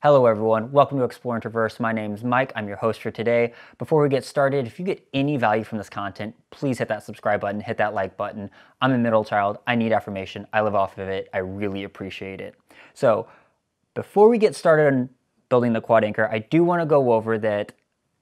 Hello everyone, welcome to Explore and Traverse. My name is Mike, I'm your host for today. Before we get started, if you get any value from this content, please hit that subscribe button, hit that like button. I'm a middle child, I need affirmation, I live off of it, I really appreciate it. So, before we get started on building the quad anchor, I do want to go over that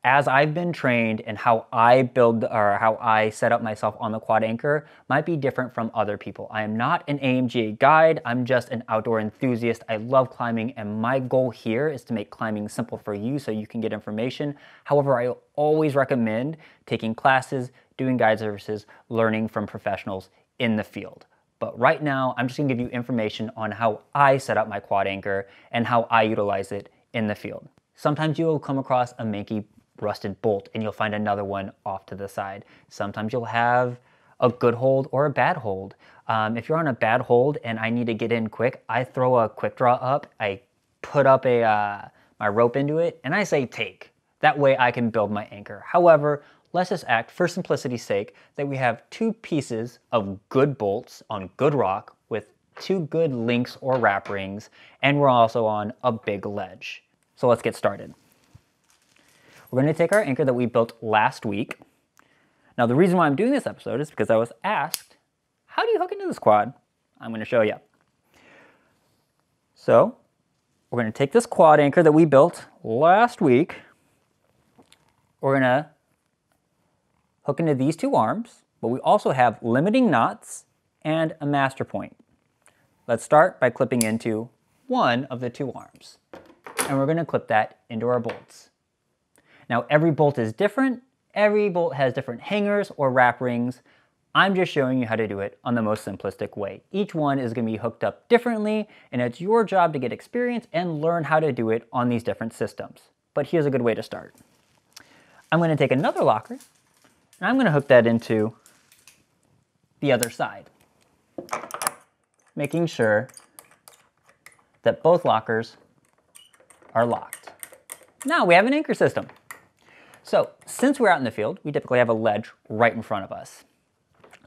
as I've been trained and how I build or how I set up myself on the quad anchor might be different from other people. I am not an AMGA guide, I'm just an outdoor enthusiast. I love climbing and my goal here is to make climbing simple for you so you can get information. However, I always recommend taking classes, doing guide services, learning from professionals in the field. But right now, I'm just gonna give you information on how I set up my quad anchor and how I utilize it in the field. Sometimes you'll come across a manky rusted bolt and you'll find another one off to the side. Sometimes you'll have a good hold or a bad hold. If you're on a bad hold and I need to get in quick, I throw a quick draw up, I put up my rope into it, and I say take. That way I can build my anchor. However, let's just act, for simplicity's sake, that we have two pieces of good bolts on good rock with two good links or wrap rings, and we're also on a big ledge. So let's get started. We're going to take our anchor that we built last week. Now the reason why I'm doing this episode is because I was asked, how do you hook into this quad? I'm going to show you. So we're going to take this quad anchor that we built last week. We're going to hook into these two arms, but we also have limiting knots and a master point. Let's start by clipping into one of the two arms. And we're going to clip that into our bolts. Now every bolt is different, every bolt has different hangers or wrap rings. I'm just showing you how to do it on the most simplistic way. Each one is going to be hooked up differently, and it's your job to get experience and learn how to do it on these different systems. But here's a good way to start. I'm going to take another locker, and I'm going to hook that into the other side, making sure that both lockers are locked. Now we have an anchor system. So, since we're out in the field, we typically have a ledge right in front of us.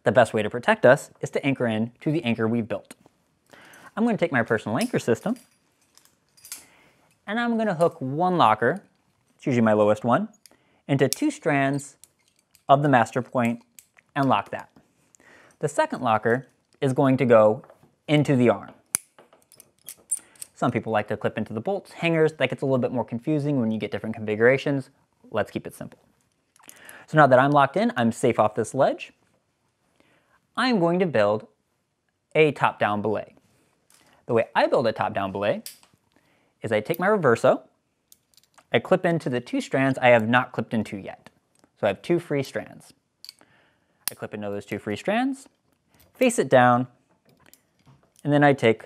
The best way to protect us is to anchor in to the anchor we've built. I'm going to take my personal anchor system, and I'm going to hook one locker, it's usually my lowest one, into two strands of the master point and lock that. The second locker is going to go into the arm. Some people like to clip into the bolts, hangers. That gets a little bit more confusing when you get different configurations. Let's keep it simple. So now that I'm locked in, I'm safe off this ledge. I'm going to build a top-down belay. The way I build a top-down belay is I take my reverso, I clip into the two strands I have not clipped into yet. So I have two free strands. I clip into those two free strands, face it down, and then I take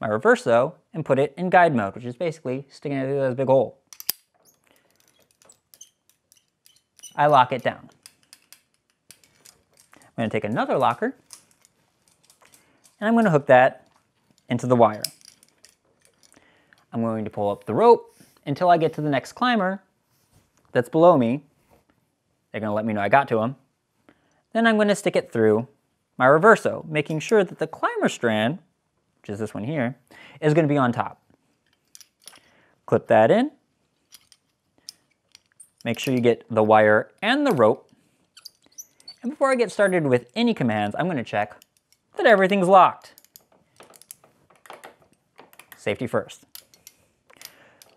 my reverso and put it in guide mode, which is basically sticking it through this big hole. I lock it down. I'm going to take another locker, and I'm going to hook that into the wire. I'm going to pull up the rope until I get to the next climber that's below me. They're going to let me know I got to them. Then I'm going to stick it through my reverso, making sure that the climber strand, which is this one here, is going to be on top. Clip that in. Make sure you get the wire and the rope. And before I get started with any commands, I'm going to check that everything's locked. Safety first.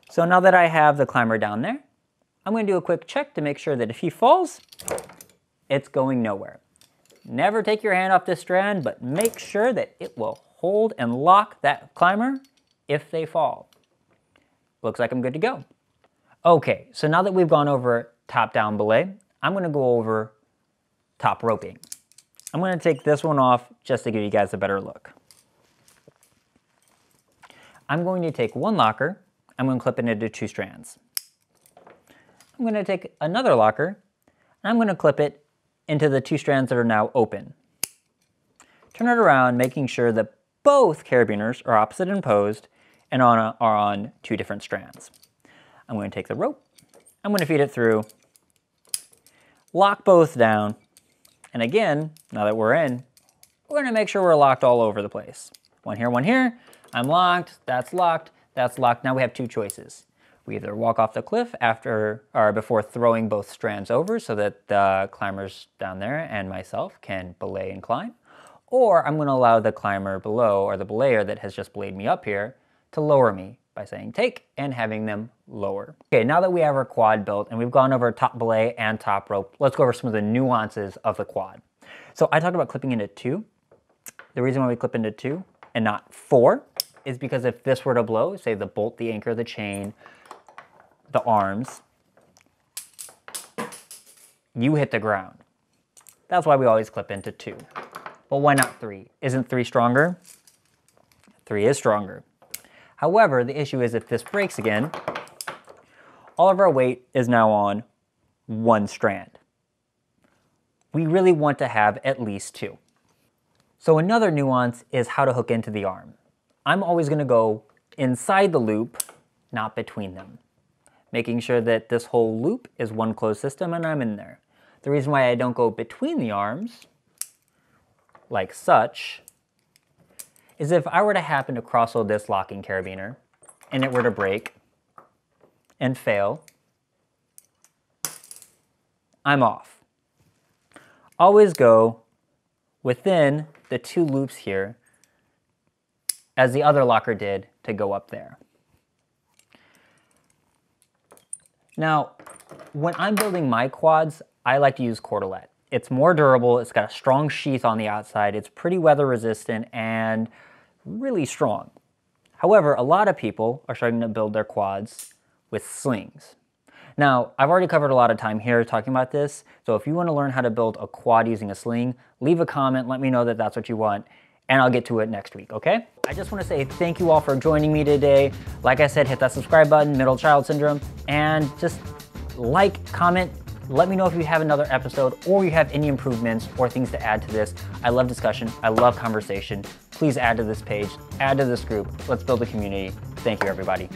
So now that I have the climber down there, I'm going to do a quick check to make sure that if he falls, it's going nowhere. Never take your hand off this strand, but make sure that it will hold and lock that climber if they fall. Looks like I'm good to go. Okay, so now that we've gone over top-down belay, I'm going to go over top roping. I'm going to take this one off just to give you guys a better look. I'm going to take one locker, I'm going to clip it into two strands. I'm going to take another locker, and I'm going to clip it into the two strands that are now open. Turn it around, making sure that both carabiners are opposite and opposed and are on two different strands. I'm going to take the rope, I'm going to feed it through, lock both down, and again, now that we're in, we're going to make sure we're locked all over the place. One here, I'm locked, that's locked, That's locked. Now we have two choices. We either walk off the cliff after or before throwing both strands over so that the climbers down there and myself can belay and climb, or I'm going to allow the climber below, or the belayer that has just belayed me up here, to lower me by saying take and having them lower. Okay, now that we have our quad built and we've gone over top belay and top rope, let's go over some of the nuances of the quad. So I talked about clipping into 2. The reason why we clip into 2 and not 4 is because if this were to blow, say the bolt, the anchor, the chain, the arms, you hit the ground. That's why we always clip into 2. Well, why not 3? Isn't 3 stronger? 3 is stronger. However, the issue is if this breaks again, all of our weight is now on 1 strand. We really want to have at least 2. So another nuance is how to hook into the arm. I'm always going to go inside the loop, not between them, making sure that this whole loop is one closed system and I'm in there. The reason why I don't go between the arms, like such, is if I were to happen to cross-load this locking carabiner and it were to break and fail, I'm off. Always go within the 2 loops here as the other locker did to go up there. Now, when I'm building my quads, I like to use cordelette. It's more durable, it's got a strong sheath on the outside, it's pretty weather resistant and really strong. However, a lot of people are starting to build their quads with slings. Now, I've already covered a lot of time here talking about this, so if you want to learn how to build a quad using a sling, leave a comment, let me know that that's what you want, and I'll get to it next week, okay? I just want to say thank you all for joining me today. Like I said, hit that subscribe button, middle child syndrome, and just like, comment, let me know if you have another episode or you have any improvements or things to add to this. I love discussion, I love conversation. Please add to this page, add to this group. Let's build a community. Thank you, everybody.